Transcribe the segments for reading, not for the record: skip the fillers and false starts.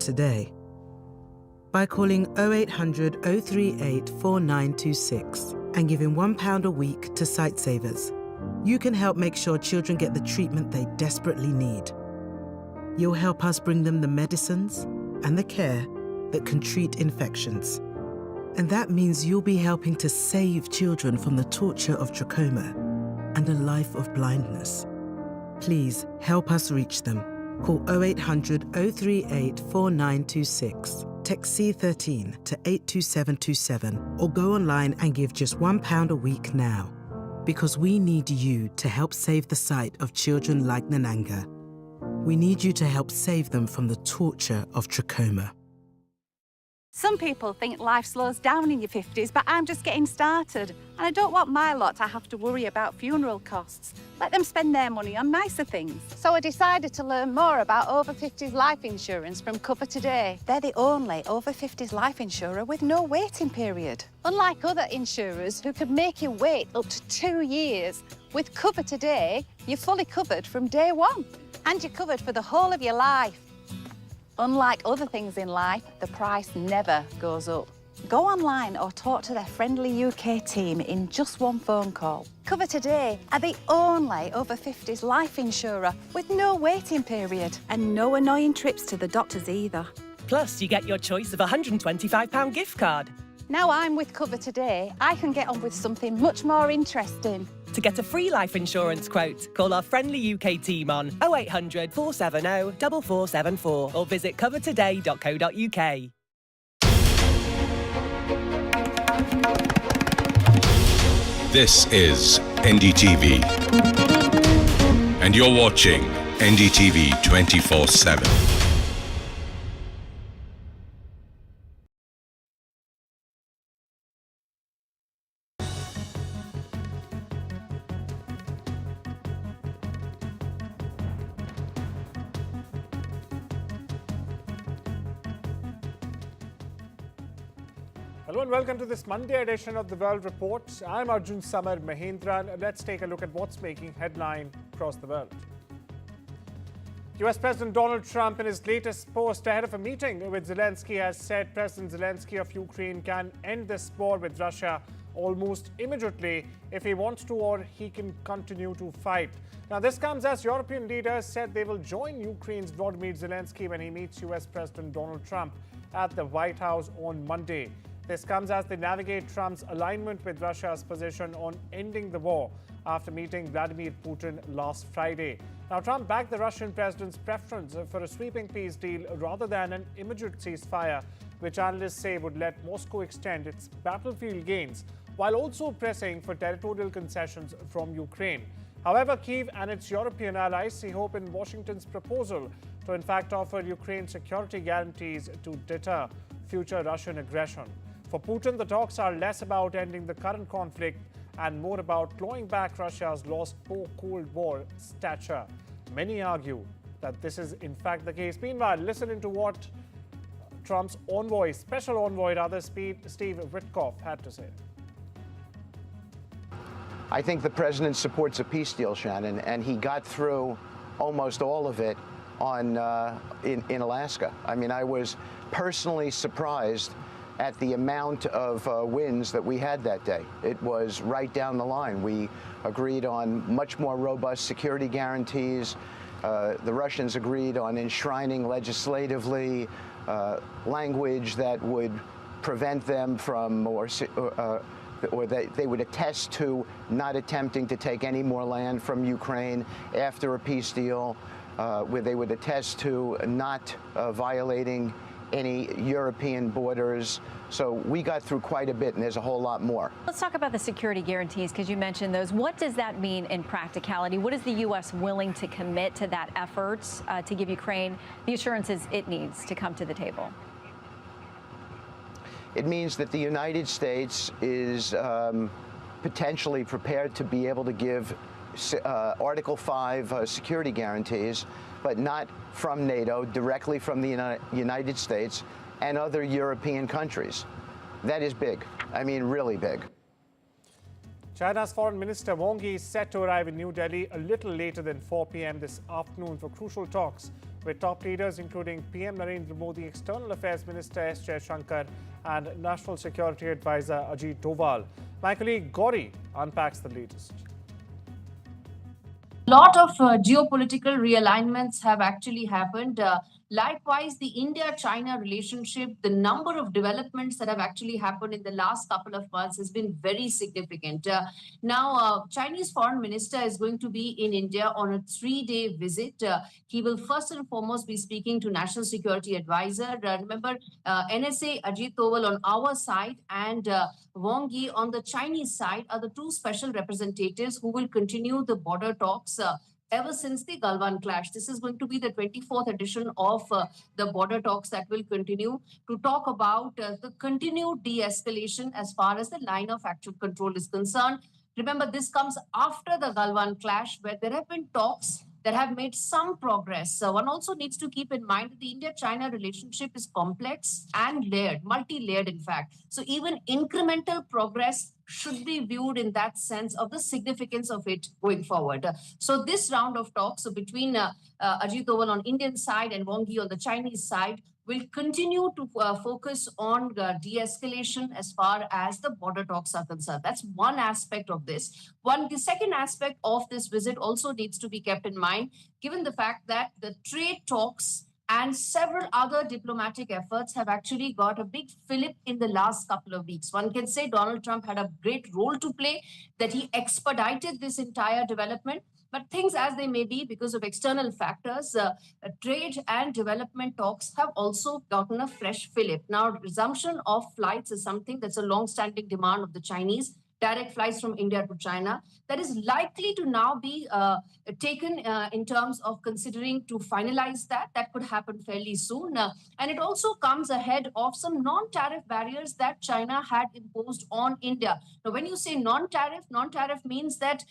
today? By calling 0800 038 4926 and giving £1 a week to Sightsavers, you can help make sure children get the treatment they desperately need. You'll help us bring them the medicines and the care that can treat infections. And that means you'll be helping to save children from the torture of trachoma and a life of blindness. Please help us reach them. Call 0800 038 4926. Text C13 to 82727 or go online and give just £1 a week now. Because we need you to help save the sight of children like Nananga. We need you to help save them from the torture of trachoma. Some people think life slows down in your 50s, but I'm just getting started. And I don't want my lot to have to worry about funeral costs. Let them spend their money on nicer things. So I decided to learn more about over 50s life insurance from Cover Today. They're the only over 50s life insurer with no waiting period. Unlike other insurers who could make you wait up to 2 years, with Cover Today, you're fully covered from day one. And you're covered for the whole of your life. Unlike other things in life, the price never goes up. Go online or talk to their friendly UK team in just one phone call. Cover Today are the only over 50s life insurer with no waiting period and no annoying trips to the doctors either. Plus, you get your choice of a £125 gift card. Now I'm with Cover Today, I can get on with something much more interesting. To get a free life insurance quote, call our friendly UK team on 0800 470 4474 or visit covertoday.co.uk. This is NDTV, and you're watching NDTV 24/7. Hello and welcome to this Monday edition of the World Report. I'm Arjun, Samar, Mahendran, and let's take a look at what's making headline across the world. US President Donald Trump in his latest post ahead of a meeting with Zelensky has said President Zelensky of Ukraine can end this war with Russia almost immediately if he wants to, or he can continue to fight. Now this comes as European leaders said they will join Ukraine's Volodymyr Zelensky when he meets US President Donald Trump at the White House on Monday. This comes as they navigate Trump's alignment with Russia's position on ending the war after meeting Vladimir Putin last Friday. Now, Trump backed the Russian president's preference for a sweeping peace deal rather than an immediate ceasefire, which analysts say would let Moscow extend its battlefield gains while also pressing for territorial concessions from Ukraine. However, Kyiv and its European allies see hope in Washington's proposal to in fact offer Ukraine security guarantees to deter future Russian aggression. For Putin, the talks are less about ending the current conflict and more about clawing back Russia's lost Cold War stature. Many argue that this is in fact the case. Meanwhile, listen into what Trump's envoy, special envoy rather, Steve Witkoff had to say. I think the president supports a peace deal, Shannon, and he got through almost all of it in Alaska. I mean, I was personally surprised at the amount of wins that we had that day. It was right down the line. We agreed on much more robust security guarantees. The Russians agreed on enshrining legislatively language that would prevent them from, or that they would attest to not attempting to take any more land from Ukraine after a peace deal, where they would attest to not violating any European borders. So we got through quite a bit, and there's a whole lot more. Let's talk about the security guarantees, because you mentioned those. What does that mean in practicality? What is the U.S. willing to commit to that effort to give Ukraine the assurances it needs to come to the table? It means that the United States is potentially prepared to be able to give Article 5 security guarantees, but not from NATO, directly from the United States and other European countries. That is big. I mean, really big. China's Foreign Minister Wang Yi is set to arrive in New Delhi a little later than 4 p.m. this afternoon for crucial talks with top leaders including PM Narendra Modi, External Affairs Minister S. Jaishankar and National Security Advisor Ajit Doval. My colleague Gauri unpacks the latest. Lot of geopolitical realignments have actually happened. Likewise, the India-China relationship, the number of developments that have actually happened in the last couple of months has been very significant. Now, Chinese foreign minister is going to be in India on a 3-day visit. He will first and foremost be speaking to National Security Advisor. Remember, NSA Ajit Doval on our side and Wang Yi on the Chinese side are the two special representatives who will continue the border talks ever since the Galwan clash. This is going to be the 24th edition of the border talks that will continue to talk about the continued de-escalation as far as the line of actual control is concerned. Remember, this comes after the Galwan clash, where there have been talks that have made some progress. One also needs to keep in mind that the India-China relationship is complex and layered, multi-layered in fact. So even incremental progress should be viewed in that sense of the significance of it going forward. So this round of talks between Ajit Doval on Indian side and Wang Yi on the Chinese side will continue to focus on de-escalation as far as the border talks are concerned. That's one aspect of this. The second aspect of this visit also needs to be kept in mind, given the fact that the trade talks and several other diplomatic efforts have actually got a big fillip in the last couple of weeks. One can say Donald Trump had a great role to play, that he expedited this entire development. But things as they may be, because of external factors, trade and development talks have also gotten a fresh fillip. Now, resumption of flights is something that's a long-standing demand of the Chinese. Direct flights from India to China, that is likely to now be taken in terms of considering to finalize that. That could happen fairly soon. And it also comes ahead of some non-tariff barriers that China had imposed on India. Now, when you say non-tariff means that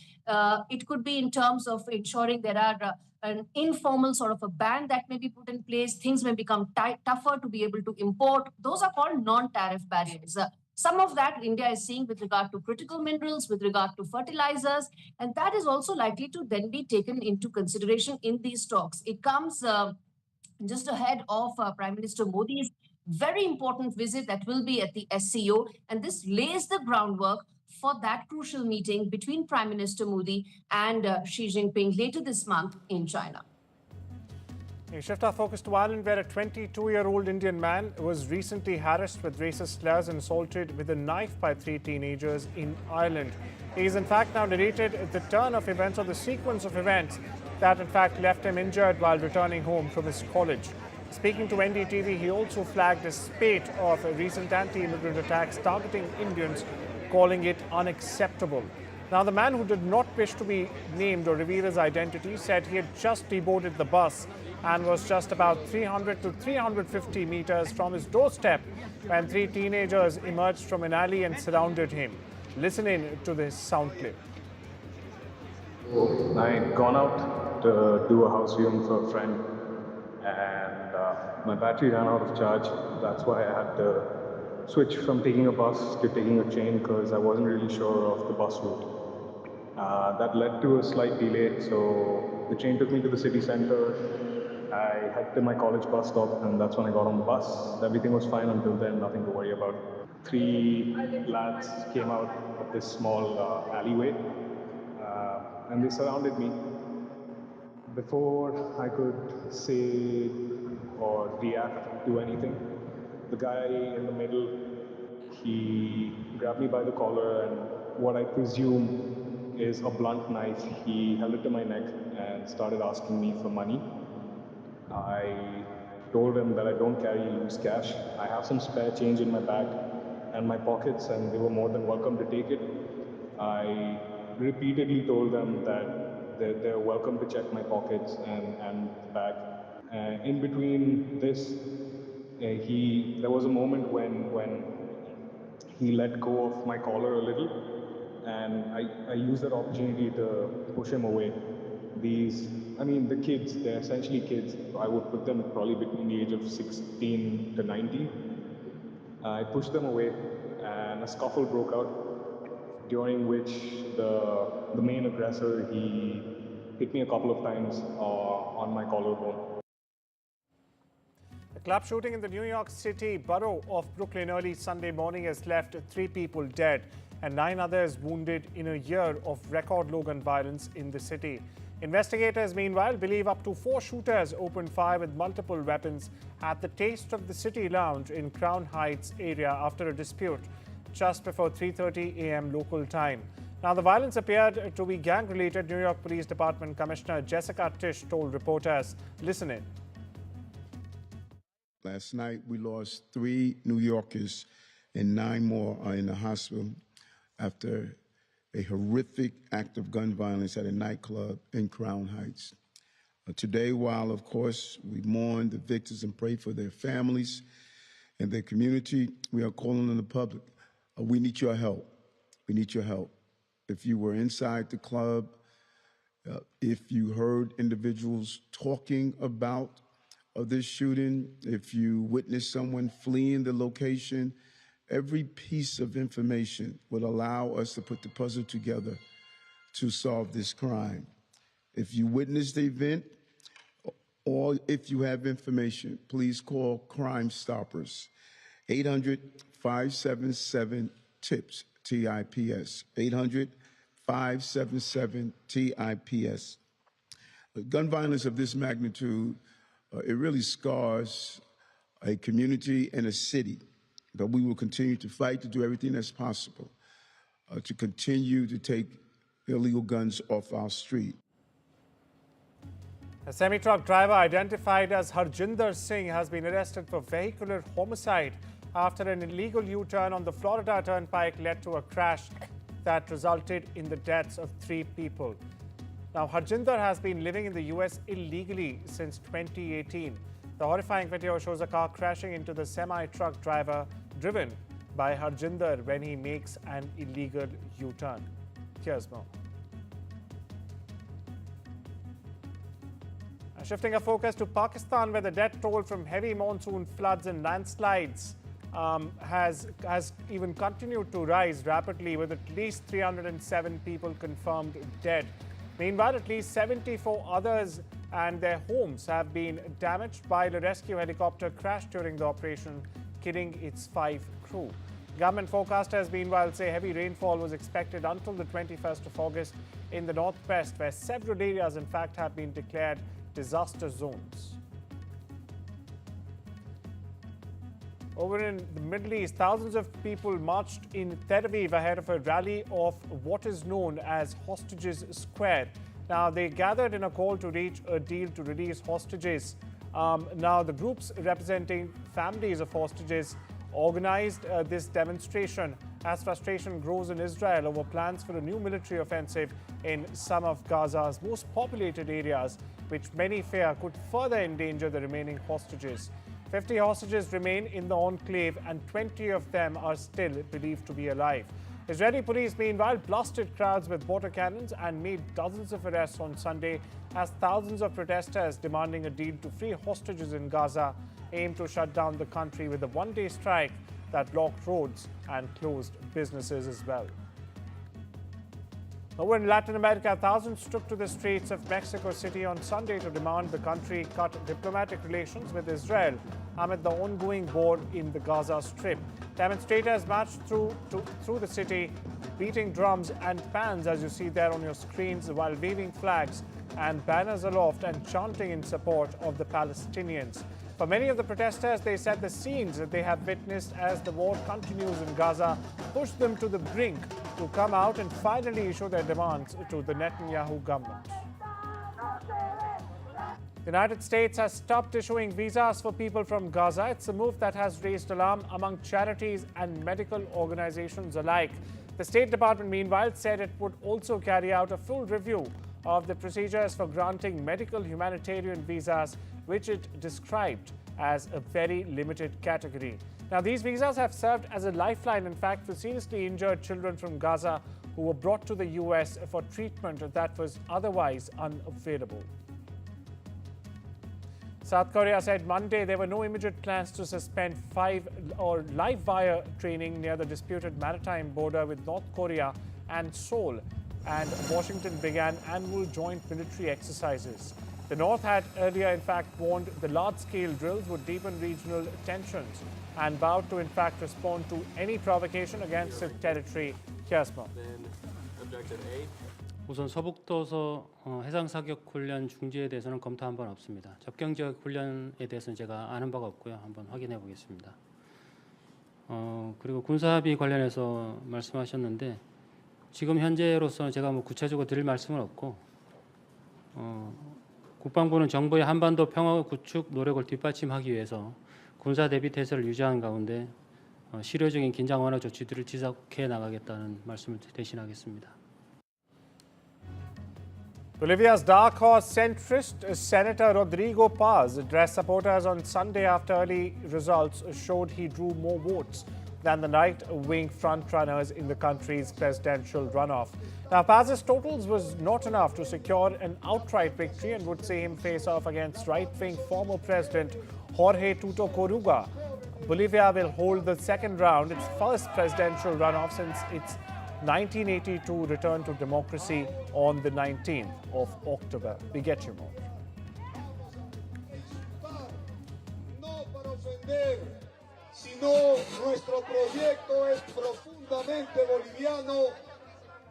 it could be in terms of ensuring there are an informal sort of a ban that may be put in place. Things may become tougher to be able to import. Those are called non-tariff barriers. Some of that India is seeing with regard to critical minerals, with regard to fertilizers, and that is also likely to then be taken into consideration in these talks. It comes just ahead of Prime Minister Modi's very important visit that will be at the SCO, and this lays the groundwork for that crucial meeting between Prime Minister Modi and Xi Jinping later this month in China. We shift our focus to Ireland, where a 22-year-old Indian man was recently harassed with racist slurs and assaulted with a knife by 3 teenagers in Ireland. He is in fact now narrated the turn of events, or the sequence of events that in fact left him injured while returning home from his college. Speaking to NDTV, he also flagged a spate of recent anti-immigrant attacks targeting Indians, calling it unacceptable. Now, the man, who did not wish to be named or reveal his identity, said he had just deboarded the bus and was just about 300 to 350 meters from his doorstep when 3 teenagers emerged from an alley and surrounded him. Listen in to this sound clip. I'd gone out to do a house viewing for a friend, and my battery ran out of charge. That's why I had to switch from taking a bus to taking a train, because I wasn't really sure of the bus route. That led to a slight delay, so the train took me to the city center. I headed to my college bus stop, and that's when I got on the bus. Everything was fine until then, nothing to worry about. 3 lads came out of this small alleyway, and they surrounded me. Before I could say or react to anything, the guy in the middle, he grabbed me by the collar, and what I presume is a blunt knife. He held it to my neck and started asking me for money. I told him that I don't carry loose cash. I have some spare change in my bag and my pockets, and they were more than welcome to take it. I repeatedly told them that they're welcome to check my pockets and the bag. In between this, there was a moment when he let go of my collar a little, and I used that opportunity to push him away. The kids, they're essentially kids. I would put them probably between the age of 16 to 19. I pushed them away, and a scuffle broke out, during which the main aggressor, he hit me a couple of times on my collarbone. A club shooting in the New York City borough of Brooklyn early Sunday morning has left 3 people dead and 9 others wounded in a year of record low gun violence in the city. Investigators, meanwhile, believe up to 4 shooters opened fire with multiple weapons at the Taste of the City lounge in Crown Heights area after a dispute just before 3:30 a.m. local time. Now, the violence appeared to be gang-related. New York Police Department Commissioner Jessica Tisch told reporters. Listen in. Last night, we lost 3 New Yorkers and 9 more are in the hospital after a horrific act of gun violence at a nightclub in Crown Heights. Today, while, of course, we mourn the victims and pray for their families and their community, we are calling on the public. We need your help. We need your help. If you were inside the club, if you heard individuals talking about this shooting, if you witnessed someone fleeing the location, every piece of information would allow us to put the puzzle together to solve this crime. If you witnessed the event or if you have information, please call Crime Stoppers. 800-577-TIPS, TIPS, 800-577-TIPS. Gun violence of this magnitude, it really scars a community and a city. But we will continue to fight to do everything that's possible to continue to take illegal guns off our street. A semi-truck driver identified as Harjinder Singh has been arrested for vehicular homicide after an illegal U-turn on the Florida Turnpike led to a crash that resulted in the deaths of 3 people. Now, Harjinder has been living in the U.S. illegally since 2018. The horrifying video shows a car crashing into the semi-truck driver driven by Harjinder when he makes an illegal U-turn. Here's more. Shifting our focus to Pakistan, where the death toll from heavy monsoon floods and landslides has even continued to rise rapidly, with at least 307 people confirmed dead. Meanwhile, at least 74 others and their homes have been damaged while a rescue helicopter crashed during the operation, killing its 5 crew. Government forecasters, meanwhile, say heavy rainfall was expected until the 21st of August in the northwest, where several areas, in fact, have been declared disaster zones. Over in the Middle East, thousands of people marched in Tel Aviv ahead of a rally of what is known as Hostages Square. Now, they gathered in a call to reach a deal to release hostages. Now, the groups representing families of hostages organized this demonstration as frustration grows in Israel over plans for a new military offensive in some of Gaza's most populated areas, which many fear could further endanger the remaining hostages. 50 hostages remain in the enclave and 20 of them are still believed to be alive. Israeli police, meanwhile, blasted crowds with water cannons and made dozens of arrests on Sunday as thousands of protesters demanding a deal to free hostages in Gaza aim to shut down the country with a one-day strike that blocked roads and closed businesses as well. Over in Latin America, thousands took to the streets of Mexico City on Sunday to demand the country cut diplomatic relations with Israel amid the ongoing war in the Gaza Strip. Demonstrators marched through the city, beating drums and pans, as you see there on your screens, while waving flags and banners aloft and chanting in support of the Palestinians. For many of the protesters, they said the scenes that they have witnessed as the war continues in Gaza push them to the brink to come out and finally issue their demands to the Netanyahu government. The United States has stopped issuing visas for people from Gaza. It's a move that has raised alarm among charities and medical organizations alike. The State Department, meanwhile, said it would also carry out a full review of the procedures for granting medical humanitarian visas, which it described as a very limited category. Now, these visas have served as a lifeline, in fact, for seriously injured children from Gaza who were brought to the U.S. for treatment that was otherwise unavailable. South Korea said Monday there were no immediate plans to suspend live wire training near the disputed maritime border with North Korea and Seoul, and Washington began annual joint military exercises. The North had earlier, in fact, warned the large-scale drills would deepen regional tensions and vowed to, in fact, respond to any provocation against its territory. Here's more. 우선 서북도서 해상 사격 훈련 중지에 대해서는 검토한 바는 없습니다. 접경 지역 훈련에 대해서는 제가 아는 바가 없고요. 한번 확인해 보겠습니다. 그리고 군사 합의 관련해서 말씀하셨는데 지금 현재로서는 제가 뭐 구체적으로 드릴 말씀은 없고 국방부는 정부의 한반도 평화 구축 노력을 뒷받침하기 위해서 군사 대비 태세를 유지하는 가운데 실효적인 긴장 완화 조치들을 지속해 나가겠다는 말씀을 대신하겠습니다. Bolivia's dark horse centrist Senator Rodrigo Paz addressed supporters on Sunday after early results showed he drew more votes than the right-wing frontrunners in the country's presidential runoff. Now, Paz's totals was not enough to secure an outright victory and would see him face off against right-wing former President Jorge Tuto Coruga. Bolivia will hold the second round, its first presidential runoff since its 1982 return to democracy on the 19th of October. We get you more. No para ofender, sino nuestro proyecto es profundamente boliviano,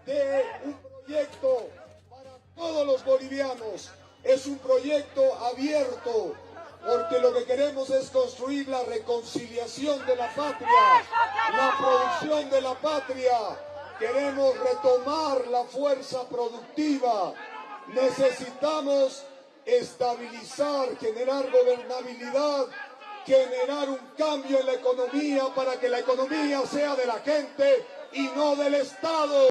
de un proyecto para todos los bolivianos. Es un proyecto abierto, porque lo que queremos es construir la reconciliación de la patria, la producción de la patria. Queremos retomar la fuerza productiva. Necesitamos estabilizar, generar gobernabilidad, generar un cambio en la economía para que la economía sea de la gente y no del Estado.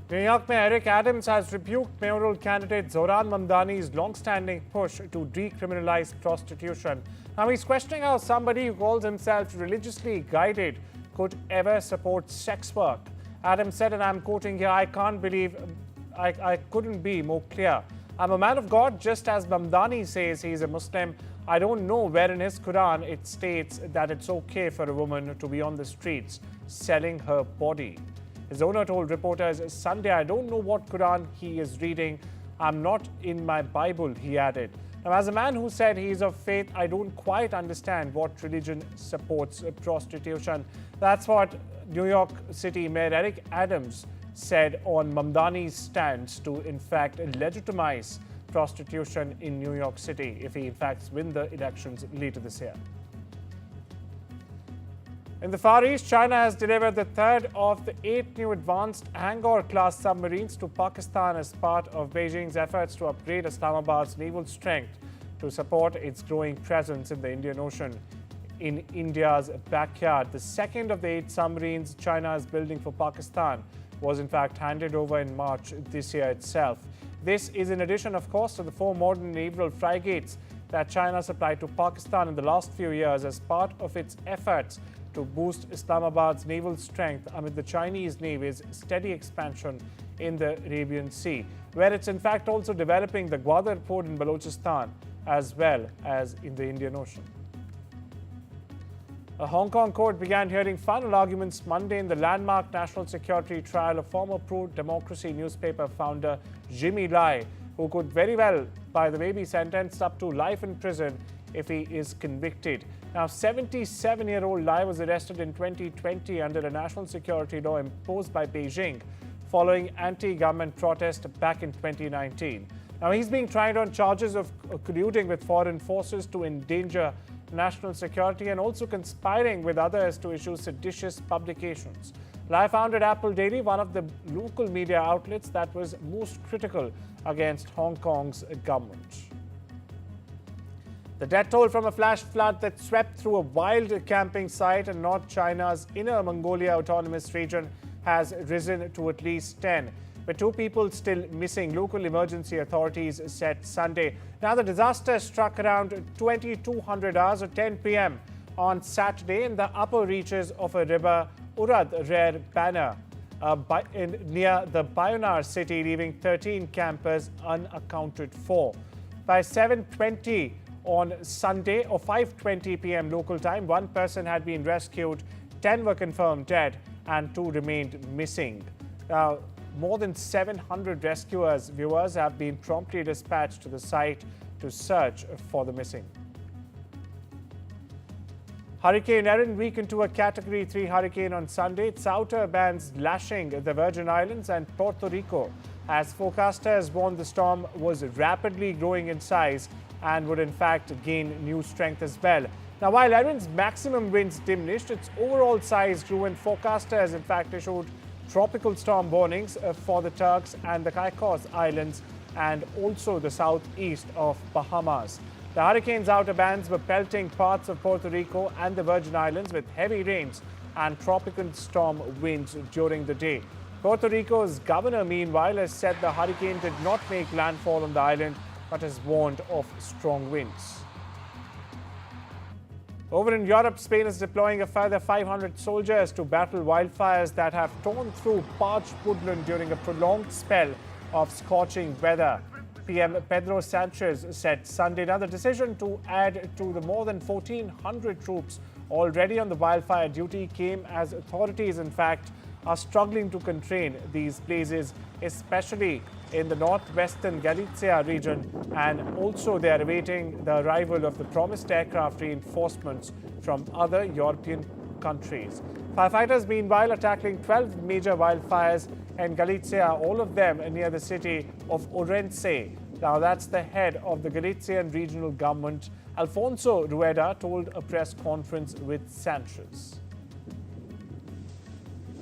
New York Mayor Eric Adams has rebuked mayoral candidate Zoran Mamdani's long-standing push to decriminalize prostitution. Now he's questioning how somebody who calls himself religiously guided could ever support sex work. Adams said, and I'm quoting here, I can't believe I couldn't be more clear. I'm a man of God, just as Mamdani says he's a Muslim. I don't know where in his Quran it states that it's okay for a woman to be on the streets selling her body. His owner told reporters Sunday, I don't know what Quran he is reading. I'm not in my Bible, he added. Now, as a man who said he is of faith, I don't quite understand what religion supports prostitution. That's what New York City Mayor Eric Adams said on Mamdani's stance to, in fact, legitimize prostitution in New York City if he, in fact, wins the elections later this year. In the Far East, China has delivered the third of the 8 new advanced Angkor-class submarines to Pakistan as part of Beijing's efforts to upgrade Islamabad's naval strength to support its growing presence in the Indian Ocean in India's backyard. The second of the 8 submarines China is building for Pakistan was in fact handed over in March this year itself. This is in addition, of course, to the 4 modern naval frigates that China supplied to Pakistan in the last few years as part of its efforts to boost Islamabad's naval strength amid the Chinese Navy's steady expansion in the Arabian Sea, where it's in fact also developing the Gwadar port in Balochistan as well as in the Indian Ocean. A Hong Kong court began hearing final arguments Monday in the landmark national security trial of former pro-democracy newspaper founder Jimmy Lai, who could very well, by the way, be sentenced up to life in prison if he is convicted. Now, 77-year-old Lai was arrested in 2020 under a national security law imposed by Beijing following anti-government protest back in 2019. Now, he's being tried on charges of colluding with foreign forces to endanger national security and also conspiring with others to issue seditious publications. Lai founded Apple Daily, one of the local media outlets that was most critical against Hong Kong's government. The death toll from a flash flood that swept through a wild camping site in North China's Inner Mongolia Autonomous Region has risen to at least 10, with 2 people still missing, local emergency authorities said Sunday. Now, the disaster struck around 2200 hours or 10 p.m. on Saturday in the upper reaches of a river, Urad Rer Banner, near the Bayonar city, leaving 13 campers unaccounted for. By 7:20 on Sunday or 5:20 p.m. local time, 1 person had been rescued, 10 were confirmed dead, and 2 remained missing. Now, more than 700 viewers have been promptly dispatched to the site to search for the missing. Hurricane Erin weakened to a Category 3 hurricane on Sunday. Its outer bands lashing the Virgin Islands and Puerto Rico. As forecasters warned, the storm was rapidly growing in size and would in fact gain new strength as well. Now, while Erin's maximum winds diminished, its overall size grew, and forecasters in fact issued tropical storm warnings for the Turks and the Caicos Islands and also the southeast of Bahamas. The hurricane's outer bands were pelting parts of Puerto Rico and the Virgin Islands with heavy rains and tropical storm winds during the day. Puerto Rico's governor, meanwhile, has said the hurricane did not make landfall on the island, but has warned of strong winds. Over in Europe, Spain is deploying a further 500 soldiers to battle wildfires that have torn through parched woodland during a prolonged spell of scorching weather. PM Pedro Sanchez said Sunday. Now, the decision to add to the more than 1,400 troops already on the wildfire duty came as authorities, in fact, are struggling to contain these blazes, especially in the northwestern Galicia region, and also they are awaiting the arrival of the promised aircraft reinforcements from other European countries. Firefighters, meanwhile, are tackling 12 major wildfires in Galicia, all of them near the city of Orense. Now, that's the head of the Galician regional government, Alfonso Rueda, told a press conference with Sanchez.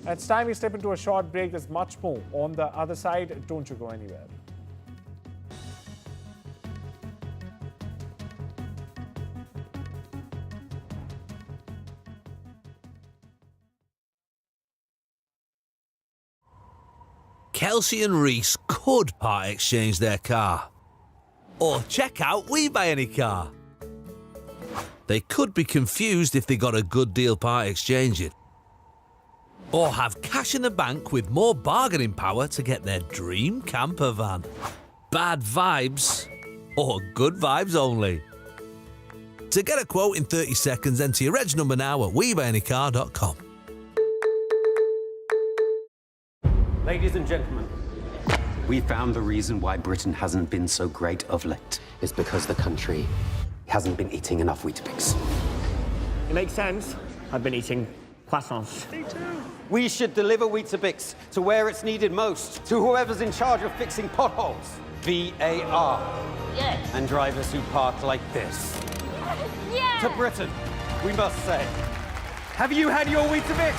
It's time we step into a short break. There's much more on the other side. Don't you go anywhere. Kelsey and Reese could part exchange their car. Or check out We Buy Any Car. They could be confused if they got a good deal part exchanging. Or have cash in the bank with more bargaining power to get their dream camper van. Bad vibes or good vibes only. To get a quote in 30 seconds, enter your reg number now at WeBuyAnyCar.com. Ladies and gentlemen, we found the reason why Britain hasn't been so great of late. It's because the country hasn't been eating enough Weetabix. It makes sense. I've been eating croissants. Me too. We should deliver Weetabix to where it's needed most, to whoever's in charge of fixing potholes. VAR. Yes. And drivers who park like this. Yeah. To Britain, we must say, have you had your Weetabix?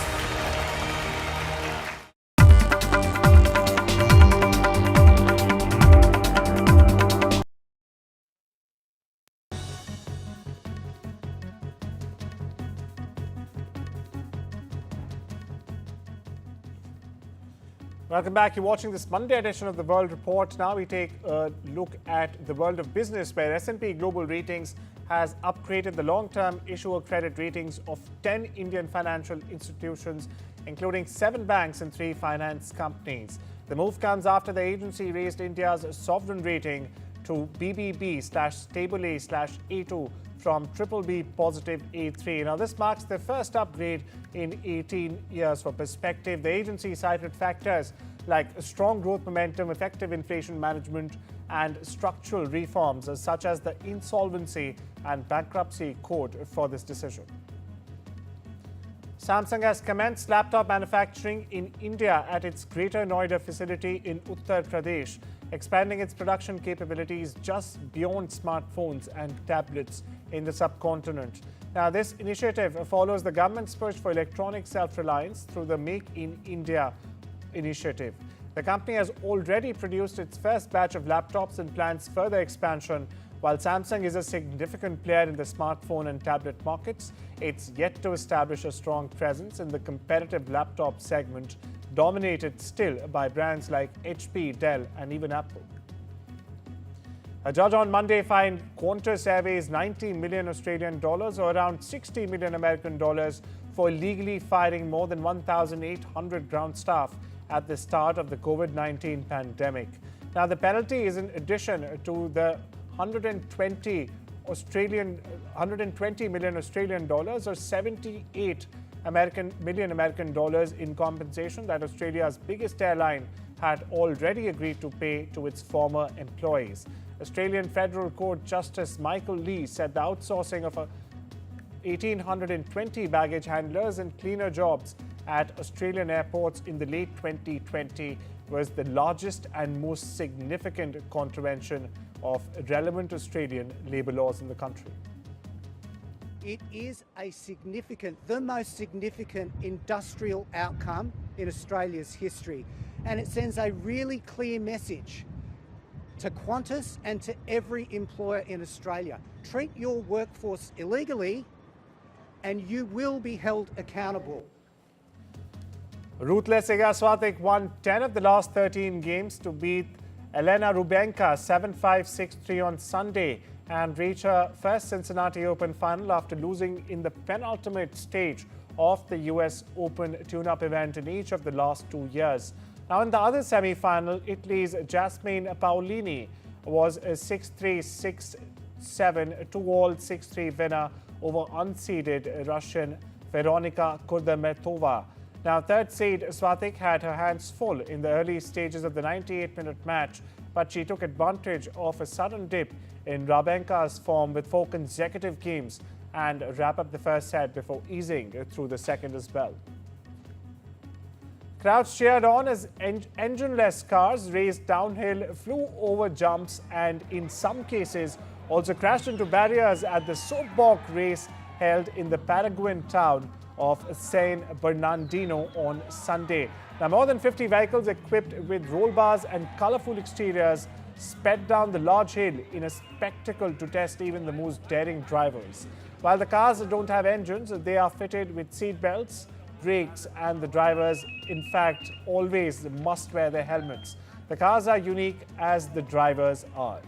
Welcome back. You're watching this Monday edition of the World Report. Now we take a look at the world of business, where S&P Global Ratings has upgraded the long-term issuer credit ratings of 10 Indian financial institutions, including 7 banks and 3 finance companies. The move comes after the agency raised India's sovereign rating to BBB/stable A/A2 from BBB positive A3. Now, this marks the first upgrade in 18 years. For perspective, the agency cited factors like strong growth momentum, effective inflation management, and structural reforms, such as the insolvency and bankruptcy code, for this decision. Samsung has commenced laptop manufacturing in India at its Greater Noida facility in Uttar Pradesh, expanding its production capabilities just beyond smartphones and tablets in the subcontinent. Now, this initiative follows the government's push for electronic self-reliance through the Make in India initiative. The company has already produced its first batch of laptops and plans further expansion. While Samsung is a significant player in the smartphone and tablet markets, it's yet to establish a strong presence in the competitive laptop segment, dominated still by brands like HP, Dell, and even Apple. A judge on Monday fined Qantas Airways 90 million Australian dollars, or around 60 million American dollars, for illegally firing more than 1,800 ground staff at the start of the COVID-19 pandemic. Now, the penalty is in addition to the 120 million Australian dollars, or 78 million American dollars in compensation that Australia's biggest airline had already agreed to pay to its former employees. Australian Federal Court Justice Michael Lee said the outsourcing of 1,820 baggage handlers and cleaner jobs at Australian airports in the late 2020 was the largest and most significant contravention of relevant Australian labour laws in the country. It is the most significant industrial outcome in Australia's history, and it sends a really clear message to Qantas and to every employer in Australia. Treat your workforce illegally and you will be held accountable. Ruthless Iga Swiatek won 10 of the last 13 games to beat Elena Rubenka 7-5, 6-3 on Sunday and reach her first Cincinnati Open final after losing in the penultimate stage of the US Open tune-up event in each of the last 2 years. Now in the other semi-final, Italy's Jasmine Paolini was a 6-3, 6-7, 2-all 6-3 winner over unseeded Russian Veronika Kurdametova. Now, third seed Swiatek had her hands full in the early stages of the 98-minute match, but she took advantage of a sudden dip in Rubenka's form with 4 consecutive games and wrap up the first set before easing through the second as well. Crowds cheered on as engine-less cars raced downhill, flew over jumps and in some cases also crashed into barriers at the soapbox race held in the Paraguayan town of San Bernardino on Sunday. Now, more than 50 vehicles equipped with roll bars and colorful exteriors sped down the large hill in a spectacle to test even the most daring drivers. While the cars don't have engines, they are fitted with seat belts, brakes, and the drivers, in fact, always must wear their helmets. The cars are unique as the drivers are.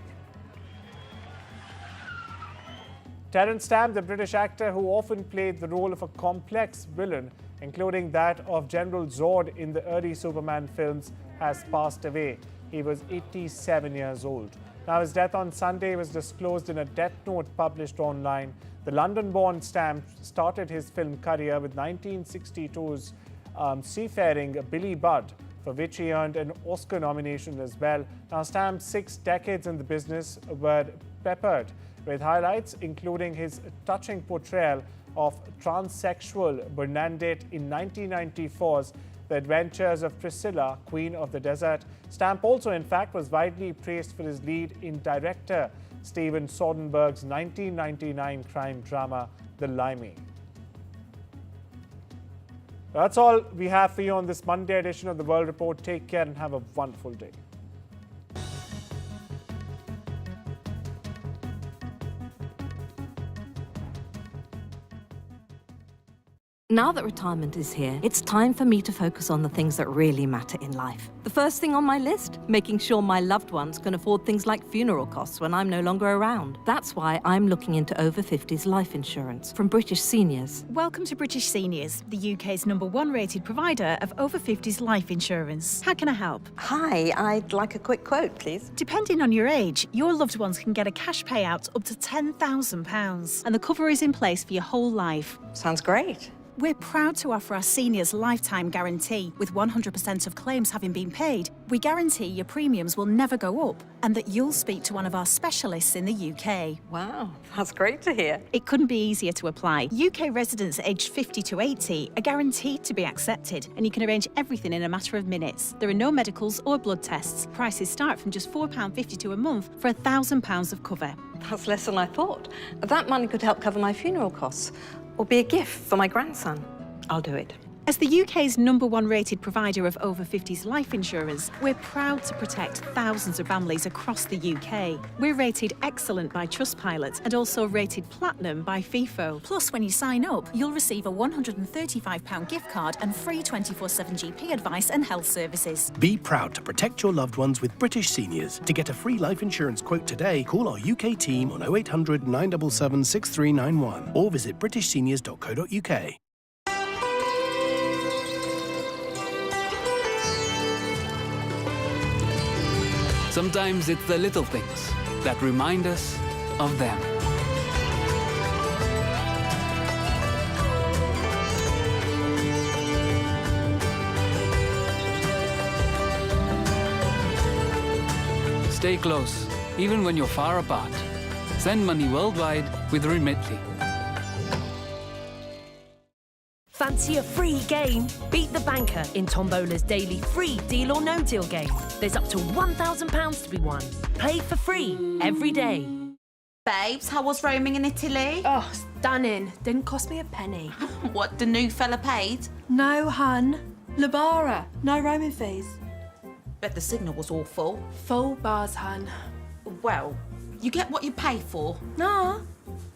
Terence Stamp, the British actor who often played the role of a complex villain, including that of General Zod in the early Superman films, has passed away. He was 87 years old. Now, his death on Sunday was disclosed in a death note published online. The London-born Stamp started his film career with 1962's seafaring Billy Budd, for which he earned an Oscar nomination as well. Now, Stamp's 6 decades in the business were peppered with highlights including his touching portrayal of transsexual Bernadette in 1994's The Adventures of Priscilla, Queen of the Desert. Stamp also, in fact, was widely praised for his lead in director Steven Soderbergh's 1999 crime drama, The Limey. That's all we have for you on this Monday edition of The World Report. Take care and have a wonderful day. Now that retirement is here, it's time for me to focus on the things that really matter in life. The first thing on my list, making sure my loved ones can afford things like funeral costs when I'm no longer around. That's why I'm looking into over 50s life insurance from British Seniors. Welcome to British Seniors, the UK's #1 rated provider of over 50s life insurance. How can I help? Hi, I'd like a quick quote, please. Depending on your age, your loved ones can get a cash payout up to £10,000, and the cover is in place for your whole life. Sounds great. We're proud to offer our seniors lifetime guarantee. With 100% of claims having been paid, we guarantee your premiums will never go up and that you'll speak to one of our specialists in the UK. Wow, that's great to hear. It couldn't be easier to apply. UK residents aged 50 to 80 are guaranteed to be accepted, and you can arrange everything in a matter of minutes. There are no medicals or blood tests. Prices start from just £4.52 a month for £1,000 of cover. That's less than I thought. That money could help cover my funeral costs or be a gift for my grandson. I'll do it. As the UK's #1 rated provider of over 50s life insurance, we're proud to protect thousands of families across the UK. We're rated excellent by Trustpilot and also rated platinum by FIFO. Plus, when you sign up, you'll receive a £135 gift card and free 24/7 GP advice and health services. Be proud to protect your loved ones with British Seniors. To get a free life insurance quote today, call our UK team on 0800 977 6391 or visit britishseniors.co.uk. Sometimes it's the little things that remind us of them. stay close, even when you're far apart. Send money worldwide with Remitly. Fancy a free game? Beat the banker in Tombola's daily free Deal or No Deal game. There's up to £1,000 to be won. Play for free every day. Babes, how was roaming in Italy? Oh, stunning. Didn't cost me a penny. What, the new fella paid? No, hun. Labara. No roaming fees. Bet the signal was awful. Full bars, hun. Well, you get what you pay for. Nah.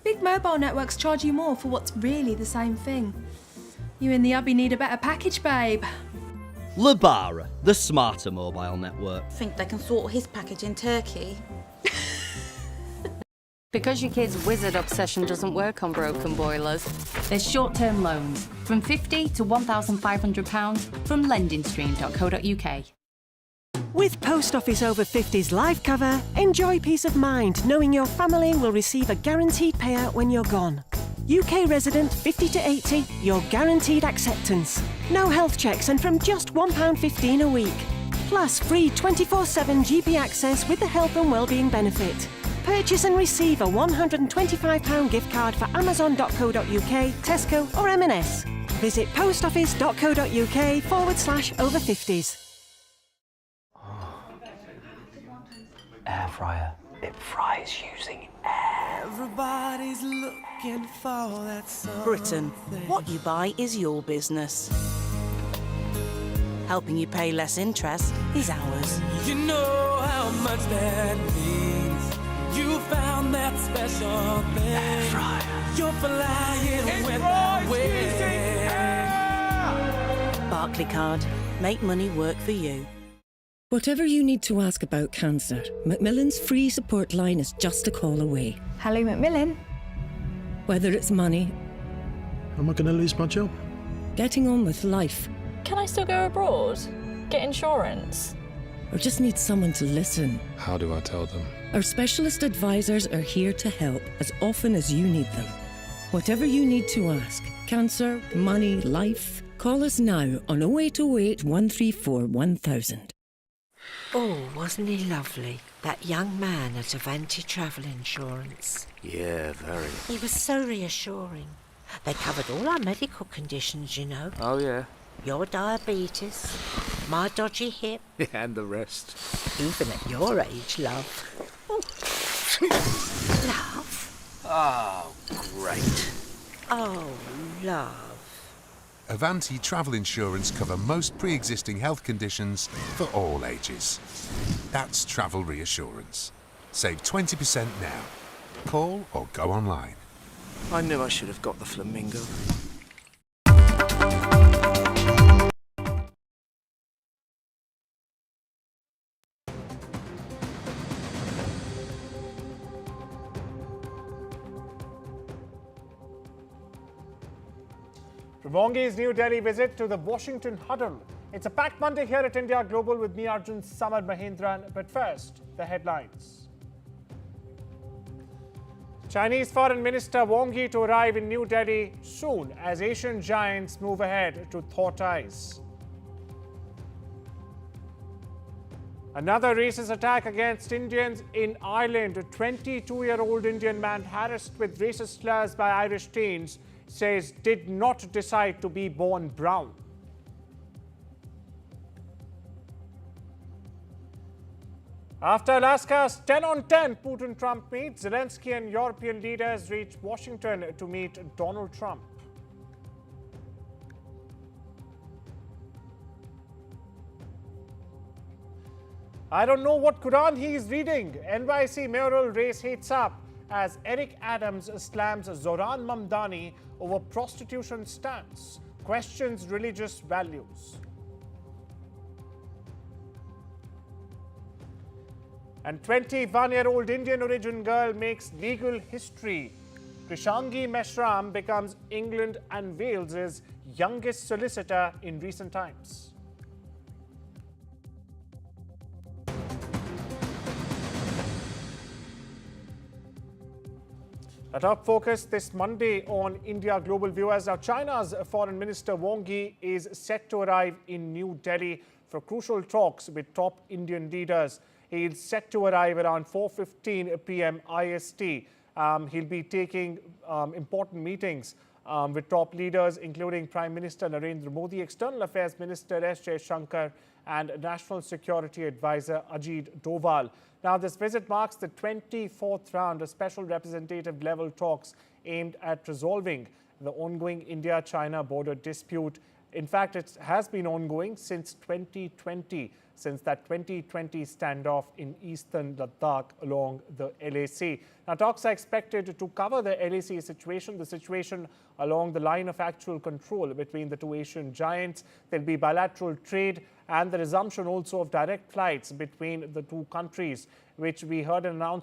Big mobile networks charge you more for what's really the same thing. You and the hubby need a better package, babe. Labara, the smarter mobile network. Think they can sort his package in Turkey? Because your kid's wizard obsession doesn't work on broken boilers, there's short-term loans from £50 to £1,500 from lendingstream.co.uk. With Post Office Over 50s life cover, enjoy peace of mind knowing your family will receive a guaranteed payout when you're gone. UK resident 50 to 80, your guaranteed acceptance. No health checks and from just £1.15 a week. Plus free 24/7 GP access with the health and wellbeing benefit. Purchase and receive a £125 gift card for amazon.co.uk, Tesco or M&S. Visit postoffice.co.uk/over50s. Air fryer. It fries using air. Everybody's looking for that something. Britain, what you buy is your business. Helping you pay less interest is ours. You know how much that means. You found that special thing. Air fryer. You're flying with that wind. Barclaycard. Make money work for you. Whatever you need to ask about cancer, Macmillan's free support line is just a call away. Hello, Macmillan. Whether it's money... Am I going to lose my job? Getting on with life. Can I still go abroad? Get insurance? Or just need someone to listen. How do I tell them? Our specialist advisors are here to help as often as you need them. Whatever you need to ask, cancer, money, life, call us now on 0808 134 1000. Oh, wasn't he lovely? That young man at Avanti Travel Insurance. Yeah, very. He was so reassuring. They covered all our medical conditions, you know. Oh, yeah. Your diabetes, my dodgy hip. And the rest. Even at your age, love. Oh. Love? Oh, great. Oh, love. Avanti Travel Insurance cover most pre-existing health conditions for all ages. That's travel reassurance. Save 20% now. Call or go online. I knew I should have got the flamingo. From Wongi's New Delhi visit to the Washington huddle. It's a packed Monday here at India Global with me, Arjun, Samar, Mahendran. But first, the headlines. Chinese Foreign Minister Wang Yi to arrive in New Delhi soon as Asian giants move ahead to thaw ties. Another racist attack against Indians in Ireland. A 22-year-old Indian man harassed with racist slurs by Irish teens says did not decide to be born brown. After Alaska's 10-on-10 Putin-Trump meet, Zelensky and European leaders reach Washington to meet Donald Trump. I don't know what Quran he is reading. NYC mayoral race heats up as Eric Adams slams Zoran Mamdani over prostitution stance, questions religious values. And 21-year-old Indian origin girl makes legal history. Krishangi Meshram becomes England and Wales's youngest solicitor in recent times. A top focus this Monday on India Global Viewers. Now, China's Foreign Minister Wang Yi is set to arrive in New Delhi for crucial talks with top Indian leaders. He's set to arrive around 4:15 p.m. IST. He'll be taking important meetings with top leaders, including Prime Minister Narendra Modi, External Affairs Minister S. Jaishankar, and National Security Advisor Ajit Doval. Now, this visit marks the 24th round of special representative level talks aimed at resolving the ongoing India-China border dispute. In fact, it has been ongoing since 2020, since that 2020 standoff in eastern Ladakh along the LAC. Now, talks are expected to cover the LAC situation, the situation along the line of actual control between the two Asian giants. There'll be bilateral trade and the resumption also of direct flights between the two countries, which we heard an announcement